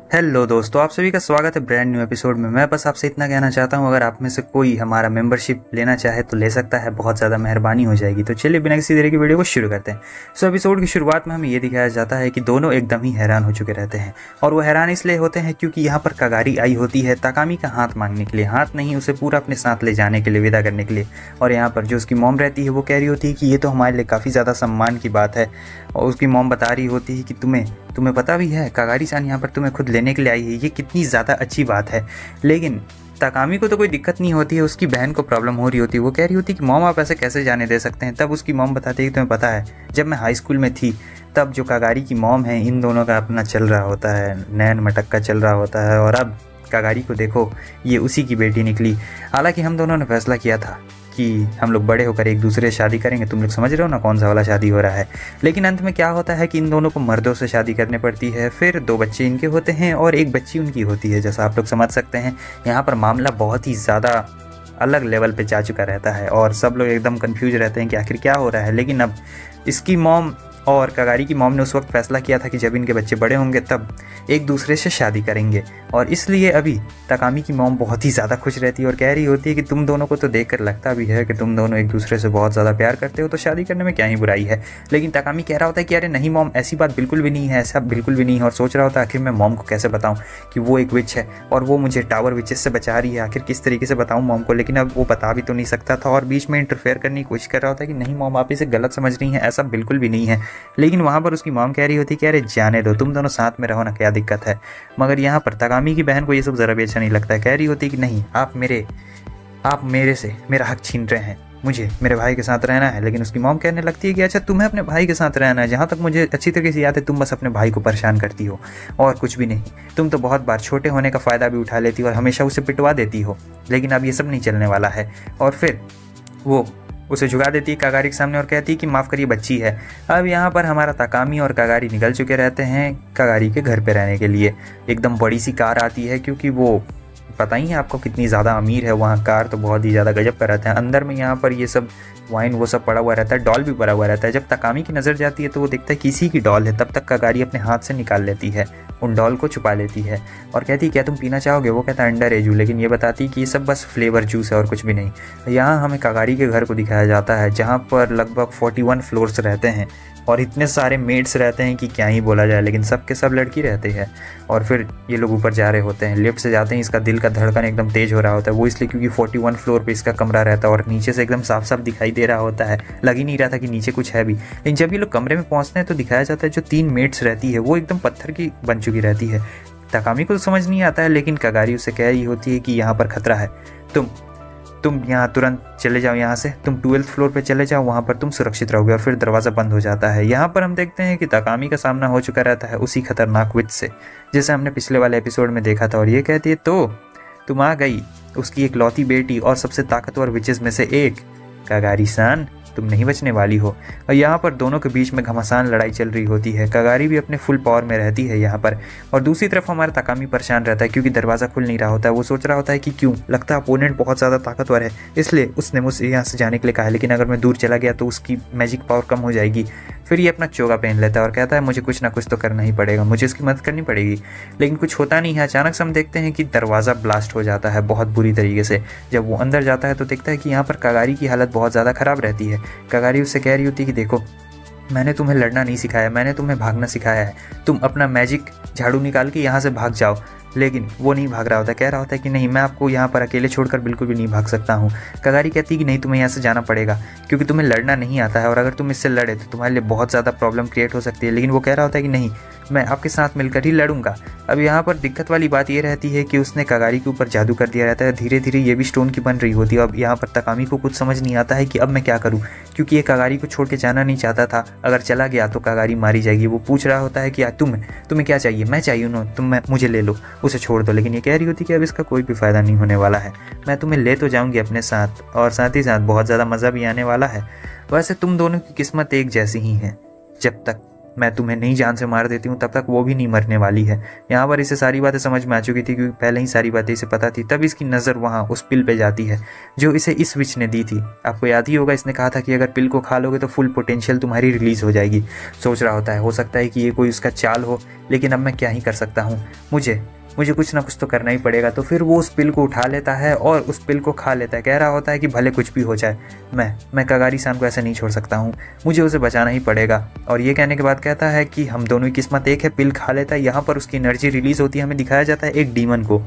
Hello दोस्तों, आप सभी का स्वागत है ब्रांड न्यू एपिसोड में। मैं बस आपसे इतना कहना चाहता हूं, अगर आप में से कोई हमारा मेंबरशिप लेना चाहे तो ले सकता है, बहुत ज़्यादा मेहरबानी हो जाएगी। तो चलिए बिना किसी देरी की वीडियो को शुरू करते हैं। एपिसोड की शुरुआत में हमें ये दिखाया जाता है कि दोनों एकदम ही हैरान हो चुके रहते हैं, और वो हैरान इसलिए होते हैं क्योंकि यहाँ पर कगारी आई होती है ताकामी का हाथ मांगने के लिए, हाथ नहीं उसे पूरा अपने साथ ले जाने के लिए, विदा करने के लिए। और यहाँ पर जो उसकी मॉम रहती है वो कह रही होती है कि ये तो हमारे लिए काफ़ी ज़्यादा सम्मान की बात है। और उसकी मॉम बता रही होती है कि तुम्हें पता भी है कगारी सान यहाँ पर तुम्हें खुद लेने के लिए आई है, ये कितनी ज़्यादा अच्छी बात है। लेकिन ताकामी को तो कोई दिक्कत नहीं होती है, उसकी बहन को प्रॉब्लम हो रही होती है। वो कह रही होती है कि मॉम आप ऐसे कैसे जाने दे सकते हैं। तब उसकी मॉम बताती है कि तुम्हें पता है जब मैं हाई स्कूल में थी तब जो कगारी की मॉम है इन दोनों का अपना चल रहा होता है, नैन मटक्का चल रहा होता है, और अब कगारी को देखो ये उसी की बेटी निकली। हालांकि हम दोनों ने फैसला किया था कि हम लोग बड़े होकर एक दूसरे से शादी करेंगे। तुम लोग समझ रहे हो ना कौन सा वाला शादी हो रहा है। लेकिन अंत में क्या होता है कि इन दोनों को मर्दों से शादी करनी पड़ती है। फिर 2 बच्चे इनके होते हैं और 1 बच्ची उनकी होती है। जैसा आप लोग समझ सकते हैं यहाँ पर मामला बहुत ही ज़्यादा अलग लेवल पे जा चुका रहता है और सब लोग एकदम कंफ्यूज रहते हैं कि आखिर क्या हो रहा है। लेकिन अब इसकी मॉम और कगारी की मॉम ने उस वक्त फैसला किया था कि जब इनके बच्चे बड़े होंगे तब एक दूसरे से शादी करेंगे, और इसलिए अभी ताकामी की मॉम बहुत ही ज़्यादा खुश रहती है और कह रही होती है कि तुम दोनों को तो देखकर लगता भी है कि तुम दोनों एक दूसरे से बहुत ज़्यादा प्यार करते हो, तो शादी करने में क्या ही बुराई है। लेकिन ताकामी कह रहा होता है कि अरे नहीं मॉम, ऐसी बात बिल्कुल भी नहीं है, ऐसा बिल्कुल भी नहीं है। और सोच रहा होता है आखिर मैं मॉम को कैसे बताऊँ कि वो एक विच है और वो मुझे टावर विचेस से बचा रही है, आखिर किस तरीके से बताऊँ मॉम को। लेकिन अब वो बता भी तो नहीं सकता था और बीच में इंटरफेयर करने की कोशिश कर रहा होता है कि नहीं मॉम आप इसे गलत समझ रही हैं, ऐसा बिल्कुल भी नहीं है। लेकिन वहाँ पर उसकी मॉम कह रही होती कि अरे जाने दो, तुम दोनों साथ में रहो ना, क्या दिक्कत है। मगर यहाँ पर ताकामी की बहन को ये सब ज़रा भी अच्छा नहीं लगता है। कह रही होती कि नहीं, आप मेरे से मेरा हक छीन रहे हैं, मुझे मेरे भाई के साथ रहना है। लेकिन उसकी मॉम कहने लगती है कि अच्छा तुम्हें अपने भाई के साथ रहना है, जहाँ तक मुझे अच्छी तरीके से याद है तुम बस अपने भाई को परेशान करती हो और कुछ भी नहीं। तुम तो बहुत बार छोटे होने का फ़ायदा भी उठा लेती हो और हमेशा उसे पिटवा देती हो, लेकिन अब ये सब नहीं चलने वाला है। और फिर वो उसे झुका देती है कगारी के सामने और कहती है कि माफ़ करिए बच्ची है। अब यहाँ पर हमारा ताकामी और कगारी निकल चुके रहते हैं कगारी के घर पे रहने के लिए। एकदम बड़ी सी कार आती है, क्योंकि वो पता ही है आपको कितनी ज़्यादा अमीर है, वहाँ कार तो बहुत ही ज़्यादा गजब का रहता है। अंदर में यहाँ पर ये सब वाइन वो सब पड़ा हुआ रहता है, डॉल भी पड़ा हुआ रहता है। जब ताकामी की नज़र जाती है तो वो देखता है किसी की डॉल है, तब तक कगारी अपने हाथ से निकाल लेती है, उन डॉल को छुपा लेती है और कहती है क्या तुम पीना चाहोगे। वो कहता है अंडर एज हूँ, लेकिन ये बताती है कि ये सब बस फ्लेवर जूस है और कुछ भी नहीं। यहाँ हमें कगारी के घर को दिखाया जाता है जहाँ पर लगभग 41 फ्लोर्स रहते हैं और इतने सारे मेड्स रहते हैं कि क्या ही बोला जाए, लेकिन सब के सब लड़की रहते हैं। और फिर ये लोग ऊपर जा रहे होते हैं, लिफ्ट से जाते हैं, इसका दिल का धड़कन एकदम तेज़ हो रहा होता है। वो इसलिए क्योंकि 41 फ्लोर पे इसका कमरा रहता है और नीचे से एकदम साफ साफ दिखाई दे रहा होता है, लग ही नहीं रहा था कि नीचे कुछ है भी। लेकिन जब ये लोग कमरे में पहुँचते हैं तो दिखाया जाता है जो 3 मेड्स रहती है वो एकदम पत्थर की बन चुकी रहती है। ताकामी को तो समझ नहीं आता है, लेकिन कगारी उसे कह रही होती है कि यहाँ पर खतरा है, तुम यहाँ तुरंत चले जाओ, यहाँ से तुम 12th फ्लोर पे चले जाओ, वहाँ पर तुम सुरक्षित रहोगे। और फिर दरवाज़ा बंद हो जाता है। यहाँ पर हम देखते हैं कि ताकामी का सामना हो चुका रहता है उसी खतरनाक विच से जैसे हमने पिछले वाले एपिसोड में देखा था। और ये कहती है तो तुम आ गई, उसकी एक लौती बेटी और सबसे ताकतवर विचेस में से एक। कगारी सान तुम नहीं बचने वाली हो। और यहाँ पर दोनों के बीच में घमासान लड़ाई चल रही होती है। कगारी भी अपने फुल पावर में रहती है यहाँ पर, और दूसरी तरफ हमारा ताकामी परेशान रहता है क्योंकि दरवाज़ा खुल नहीं रहा होता है। वो सोच रहा होता है कि क्यों, लगता है अपोनेंट बहुत ज़्यादा ताकतवर है, इसलिए उसने मुझसे यहाँ से जाने के लिए कहा है, लेकिन अगर मैं दूर चला गया तो उसकी मैजिक पावर कम हो जाएगी। फिर ये अपना चोगा पहन लेता है और कहता है मुझे कुछ ना कुछ तो करना ही पड़ेगा, मुझे इसकी मदद करनी पड़ेगी। लेकिन कुछ होता नहीं है। अचानक से हम देखते हैं कि दरवाज़ा ब्लास्ट हो जाता है बहुत बुरी तरीके से। जब वो अंदर जाता है तो देखता है कि यहाँ पर कगारी की हालत बहुत ज़्यादा ख़राब रहती है। कगारी उससे कह रही होती है कि देखो मैंने तुम्हें लड़ना नहीं सिखाया, मैंने तुम्हें भागना सिखाया है, तुम अपना मैजिक झाड़ू निकाल के यहाँ से भाग जाओ। लेकिन वो नहीं भाग रहा होता, कह रहा होता है कि नहीं मैं आपको यहाँ पर अकेले छोड़कर बिल्कुल भी नहीं भाग सकता हूँ। कगारी कहती है कि नहीं तुम्हें यहाँ से जाना पड़ेगा क्योंकि तुम्हें लड़ना नहीं आता है और अगर तुम इससे लड़े तो तुम्हारे लिए बहुत ज़्यादा प्रॉब्लम क्रिएट हो सकती है। लेकिन वो कह रहा होता है कि नहीं मैं आपके साथ मिलकर ही लड़ूंगा। अब यहाँ पर दिक्कत वाली बात ये रहती है कि उसने कगारी के ऊपर जादू कर दिया रहता है, धीरे धीरे ये भी स्टोन की बन रही होती है। अब यहाँ पर ताकामी को कुछ समझ नहीं आता है कि अब मैं क्या करूँ, क्योंकि ये कगारी को छोड़ के जाना नहीं चाहता था। अगर चला गया तो कगारी मारी जाएगी। वो पूछ रहा होता है कि तुम्हें क्या चाहिए, मैं चाहिए ना, तुम मुझे ले लो, उसे छोड़ दो। लेकिन ये कह रही होती कि अब इसका कोई भी फ़ायदा नहीं होने वाला है, मैं तुम्हें ले तो जाऊँगी अपने साथ और साथ ही साथ बहुत ज़्यादा मज़ा भी आने वाला है। वैसे तुम दोनों की किस्मत एक जैसी ही है, जब तक मैं तुम्हें नहीं जान से मार देती हूँ तब तक वो भी नहीं मरने वाली है। यहाँ पर इसे सारी बातें समझ में आ चुकी थी, क्योंकि पहले ही सारी बातें इसे पता थी। तब इसकी नज़र वहाँ उस पिल पे जाती है जो इसे इस विच ने दी थी। आपको याद ही होगा, इसने कहा था कि अगर पिल को खा लोगे तो फुल पोटेंशियल तुम्हारी रिलीज़ हो जाएगी। सोच रहा होता है, हो सकता है कि ये कोई उसका चाल हो, लेकिन अब मैं क्या ही कर सकता हूँ, मुझे कुछ ना कुछ तो करना ही पड़ेगा। तो फिर वो उस पिल को उठा लेता है और उस पिल को खा लेता है। कह रहा होता है कि भले कुछ भी हो जाए, मैं कगारी-सान को ऐसे नहीं छोड़ सकता हूँ, मुझे उसे बचाना ही पड़ेगा। और ये कहने के बाद कहता है कि हम दोनों की किस्मत एक है। पिल खा लेता है। यहाँ पर उसकी एनर्जी रिलीज़ होती है। हमें दिखाया जाता है एक डीमन को।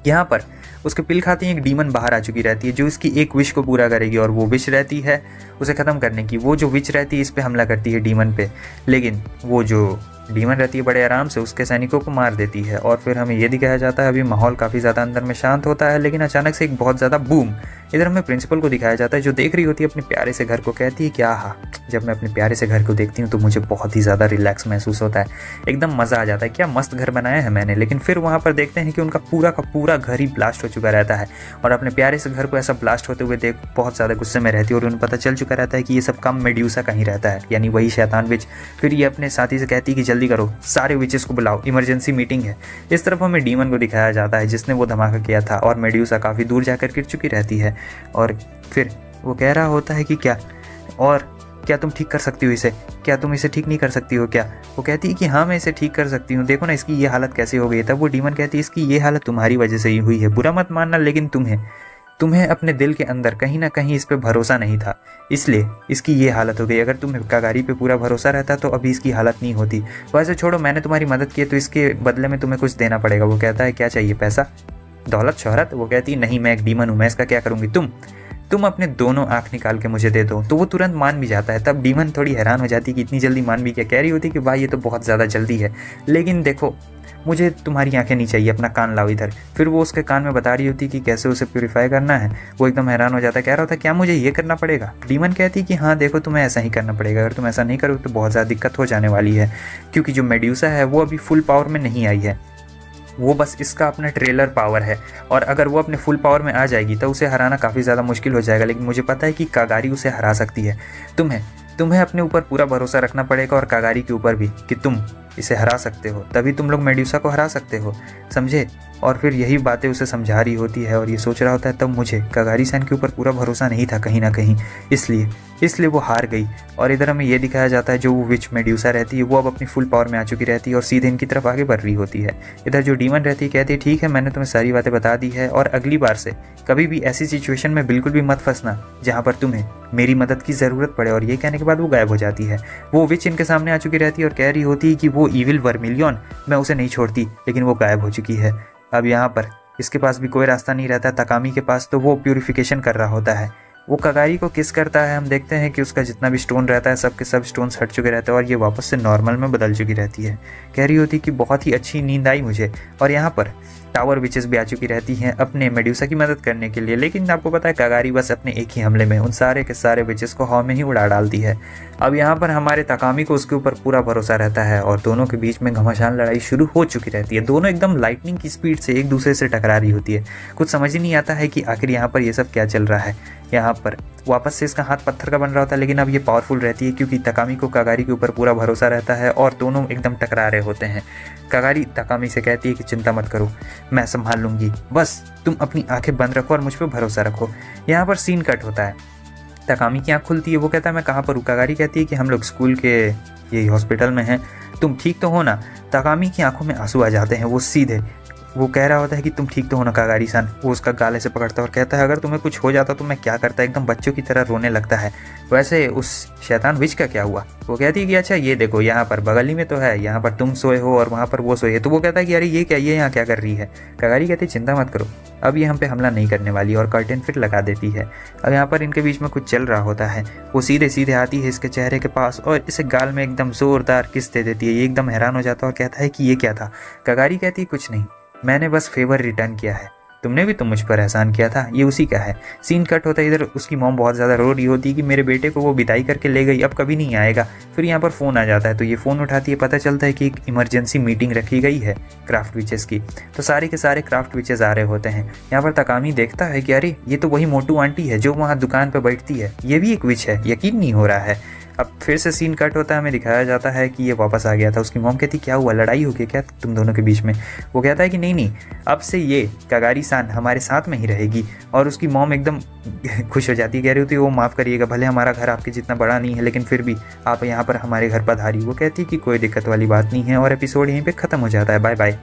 यहाँ पर उसके पिल खाते ही एक डीमन बाहर आ चुकी रहती है जो इसकी एक विश को पूरा करेगी, और वो विश रहती है उसे ख़त्म करने की। वो जो विश रहती है इस पे हमला करती है डीमन पे, लेकिन वो जो डीमन रहती है बड़े आराम से उसके सैनिकों को मार देती है। और फिर हमें ये दिखाया जाता है, अभी माहौल काफ़ी ज़्यादा अंदर में शांत होता है, लेकिन अचानक से एक बहुत ज़्यादा बूम। इधर हमें प्रिंसिपल को दिखाया जाता है जो देख रही होती है अपने प्यारे से घर को। कहती है कि आहा, जब मैं अपने प्यारे से घर को देखती हूँ तो मुझे बहुत ही ज़्यादा रिलैक्स महसूस होता है, एकदम मज़ा आ जाता है, क्या मस्त घर बनाया है मैंने। लेकिन फिर वहाँ पर देखते हैं कि उनका पूरा का पूरा घर ही ब्लास्ट हो चुका रहता है, और अपने प्यारे से घर को ऐसा ब्लास्ट होते हुए देख बहुत ज़्यादा गुस्से में रहती है। और उन्हें पता चल चुका रहता है कि ये सब काम मेड्यूसा का ही रहता है, यानी वही शैतान विच। फिर ये अपने साथी से कहती है कि जल्दी करो, सारे विचेस को बुलाओ, इमरजेंसी मीटिंग है। इस तरफ हमें डीमन को दिखाया जाता है जिसने वो धमाका किया था, और मेड्यूसा काफ़ी दूर जाकर गिर चुकी रहती है। और फिर वो कह रहा होता है कि क्या तुम ठीक कर सकती हो इसे, क्या तुम इसे ठीक नहीं कर सकती हो क्या। वो कहती है कि हाँ मैं इसे ठीक कर सकती हूँ, देखो ना इसकी ये हालत कैसे हो गई। तब वो डीमन कहती है इसकी ये हालत तुम्हारी वजह से ही हुई है, बुरा मत मानना, लेकिन तुम्हें अपने दिल के अंदर कहीं ना कहीं इस पे भरोसा नहीं था, इसलिए इसकी ये हालत हो गई। अगर तुम्हें कगारी पे पूरा भरोसा रहता तो अभी इसकी हालत नहीं होती। वैसे छोड़ो, मैंने तुम्हारी मदद की है तो इसके बदले में तुम्हें कुछ देना पड़ेगा। वो कहता है क्या चाहिए, पैसा, दौलत, शोहरत। वो कहती है नहीं, मैं एक डीमन हूँ, मैं इसका क्या करूँगी, तुम अपने दोनों आँख निकाल के मुझे दे दो। तो वो तुरंत मान भी जाता है। तब डीमन थोड़ी हैरान हो जाती है कि इतनी जल्दी मान भी क्या। कह रही होती कि भाई ये तो बहुत ज़्यादा जल्दी है, लेकिन देखो मुझे तुम्हारी आंखें नहीं चाहिए, अपना कान लाओ इधर। फिर वो उसके कान में बता रही होती कि कैसे उसे प्यूरीफाई करना है। वो एकदम हैरान हो जाता है, कह रहा होता क्या मुझे ये करना पड़ेगा। डीमन कहती कि हाँ देखो तुम्हें ऐसा ही करना पड़ेगा, अगर तुम ऐसा नहीं करोगे तो बहुत ज़्यादा दिक्कत हो जाने वाली है, क्योंकि जो मेड्यूसा है वो अभी फुल पावर में नहीं आई है, वो बस इसका अपना ट्रेलर पावर है, और अगर वो अपने फुल पावर में आ जाएगी तो उसे हराना काफ़ी ज़्यादा मुश्किल हो जाएगा। लेकिन मुझे पता है कि कागारी उसे हरा सकती है। तुम्हें अपने ऊपर पूरा भरोसा रखना पड़ेगा, और कागारी के ऊपर भी, कि तुम इसे हरा सकते हो, तभी तुम लोग मेड्यूसा को हरा सकते हो, समझे। और फिर यही बातें उसे समझा रही होती है, और ये सोच रहा होता है तब मुझे कगारी-सान के ऊपर पूरा भरोसा नहीं था कहीं ना कहीं, इसलिए वो हार गई। और इधर हमें ये दिखाया जाता है जो वो विच मेड्यूसा रहती है वो अब अपनी फुल पावर में आ चुकी रहती है और सीधे इनकी तरफ आगे बढ़ रही होती है। इधर जो डीमन रहती है कहती है ठीक है, मैंने तुम्हें सारी बातें बता दी है, और अगली बार से कभी भी ऐसी सिचुएशन में बिल्कुल भी मत फंसना जहाँ पर तुम्हें मेरी मदद की ज़रूरत पड़े। और ये कहने के बाद वो गायब हो जाती है। वो विच इनके सामने आ चुकी रहती है और कह रही होती है कि वो ईविल वर्मिलियन, मैं उसे नहीं छोड़ती, लेकिन वो गायब हो चुकी है। अब यहाँ पर इसके पास भी कोई रास्ता नहीं रहता तकामी के पास, तो वो प्यूरिफिकेशन कर रहा होता है। वो कगारी को किस करता है, हम देखते हैं कि उसका जितना भी स्टोन रहता है सब के सब स्टोन्स हट चुके रहते हैं और ये वापस से नॉर्मल में बदल चुकी रहती है। कह रही होती कि बहुत ही अच्छी नींद आई मुझे। और यहाँ पर टावर विचेस भी आ चुकी रहती हैं अपने मेड्यूसा की मदद करने के लिए, लेकिन आपको पता है कगारी बस अपने एक ही हमले में उन सारे के सारे विचेस को हवा में ही उड़ा डालती है। अब यहाँ पर हमारे तकामी को उसके ऊपर पूरा भरोसा रहता है और दोनों के बीच में घमासान लड़ाई शुरू हो चुकी रहती है। दोनों एकदम लाइटनिंग की स्पीड से एक दूसरे से टकरा रही होती है। कुछ समझ ही नहीं आता है कि आखिर यहाँ पर ये सब क्या चल रहा है। यहाँ पर वापस से इसका हाथ पत्थर का बन रहा होता है, लेकिन अब ये पावरफुल रहती है क्योंकि तकामी को कगारी के ऊपर पूरा भरोसा रहता है और दोनों एकदम टकरा रहे होते हैं। कगारी तकामी से कहती है कि चिंता मत करो, मैं संभाल लूँगी, बस तुम अपनी आंखें बंद रखो और मुझ पर भरोसा रखो। यहाँ पर सीन कट होता है, तकामी की आँख खुलती है, वो कहता है मैं कहाँ पर हूँ। कगारी कहती है कि हम लोग स्कूल के यही हॉस्पिटल में हैं, तुम ठीक तो हो ना। तकामी की आंखों में आंसू आ जाते हैं, वो सीधे वो कह रहा होता है कि तुम ठीक तो हो ना कगारी-सान। वो उसका गाले से पकड़ता है और कहता है अगर तुम्हें कुछ हो जाता तो मैं क्या करता। एकदम बच्चों की तरह रोने लगता है। वैसे उस शैतान विच का क्या हुआ। वो कहती है कि अच्छा ये देखो यहाँ पर बगल ही में तो है, यहाँ पर तुम सोए हो और वहाँ पर वो सोए है। तो वो कहता है कि अरे ये क्या, ये यहाँ क्या कर रही है। कगारी कहती है चिंता मत करो, अब ये हम पे हमला नहीं करने वाली, और कर्टेन फिर लगा देती है। अब यहाँ पर इनके बीच में कुछ चल रहा होता है। वो सीधे सीधे आती है इसके चेहरे के पास और इसे गाल में एकदम जोरदार किस दे देती है। ये एकदम हैरान हो जाता है और कहता है कि ये क्या था। कगारी कहती है कुछ नहीं, मैंने बस फेवर रिटर्न किया है, तुमने भी तो मुझ पर एहसान किया था, ये उसी का है। सीन कट होता है, इधर उसकी मॉम बहुत ज़्यादा रो रही होती है कि मेरे बेटे को वो विदाई करके ले गई, अब कभी नहीं आएगा। फिर यहाँ पर फ़ोन आ जाता है, तो ये फ़ोन उठाती है, पता चलता है कि एक इमरजेंसी मीटिंग रखी गई है क्राफ्ट विचेस की। तो सारे के सारे क्राफ्ट विचेस आ रहे होते हैं। यहाँ पर तकामी देखता है कि अरे ये तो वही मोटू आंटी है जो वहाँ दुकान पर बैठती है, ये भी एक विच है, यकीन नहीं हो रहा है। अब फिर से सीन कट होता है, हमें दिखाया जाता है कि ये वापस आ गया था। उसकी मॉम कहती क्या हुआ, लड़ाई हो गई क्या तुम दोनों के बीच में? वो कहता है कि नहीं, अब से ये कगारी सान हमारे साथ में ही रहेगी। और उसकी मॉम एकदम खुश हो जाती है, कह रही होती है वो माफ़ करिएगा, भले हमारा घर आपके जितना बड़ा नहीं है लेकिन फिर भी आप यहाँ पर हमारे घर पधारी। वो कहती है कि कोई दिक्कत वाली बात नहीं है, और एपिसोड यहीं पर ख़त्म हो जाता है। Bye bye.